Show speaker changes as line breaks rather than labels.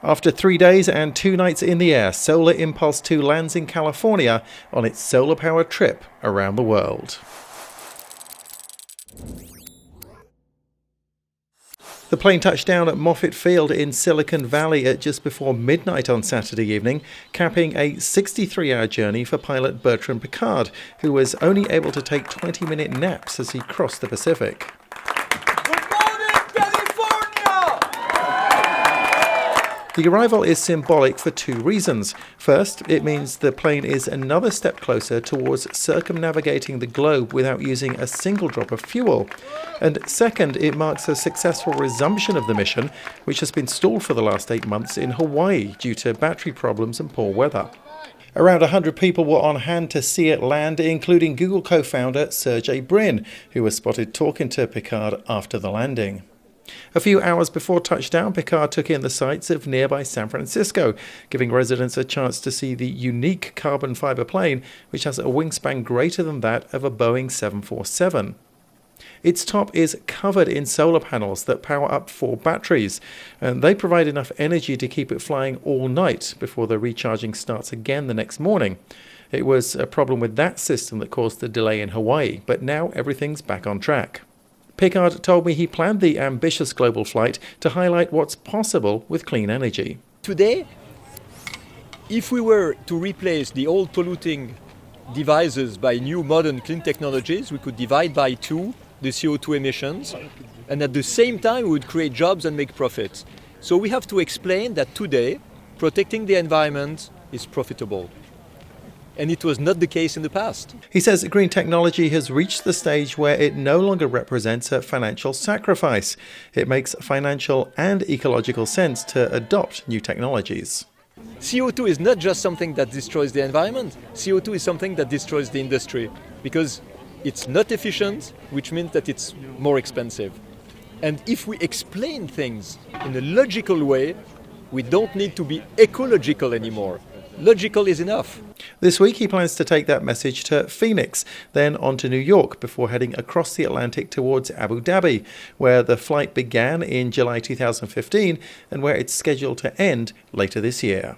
After 3 days and 2 nights in the air, Solar Impulse 2 lands in California on its solar-powered trip around the world. The plane touched down at Moffett Field in Silicon Valley at just before midnight on Saturday evening, capping a 63-hour journey for pilot Bertrand Piccard, who was only able to take 20-minute naps as he crossed the Pacific. The arrival is symbolic for 2 reasons. First, it means the plane is another step closer towards circumnavigating the globe without using a single drop of fuel. And second, it marks a successful resumption of the mission, which has been stalled for the last 8 months in Hawaii due to battery problems and poor weather. Around 100 people were on hand to see it land, including Google co-founder Sergey Brin, who was spotted talking to Piccard after the landing. A few hours before touchdown, Piccard took in the sights of nearby San Francisco, giving residents a chance to see the unique carbon fiber plane, which has a wingspan greater than that of a Boeing 747. Its top is covered in solar panels that power up 4 batteries, and they provide enough energy to keep it flying all night before the recharging starts again the next morning. It was a problem with that system that caused the delay in Hawaii, but now everything's back on track. Piccard told me he planned the ambitious global flight to highlight what's possible with clean energy.
Today, if we were to replace the old polluting devices by new modern clean technologies, we could divide by 2 the CO2 emissions, and at the same time we would create jobs and make profits. So we have to explain that today protecting the environment is profitable. And it was not the case in the past.
He says green technology has reached the stage where it no longer represents a financial sacrifice. It makes financial and ecological sense to adopt new technologies.
CO2 is not just something that destroys the environment. CO2 is something that destroys the industry because it's not efficient, which means that it's more expensive. And if we explain things in a logical way, we don't need to be ecological anymore. Logical is enough.
This week he plans to take that message to Phoenix, then on to New York before heading across the Atlantic towards Abu Dhabi, where the flight began in July 2015 and where it's scheduled to end later this year.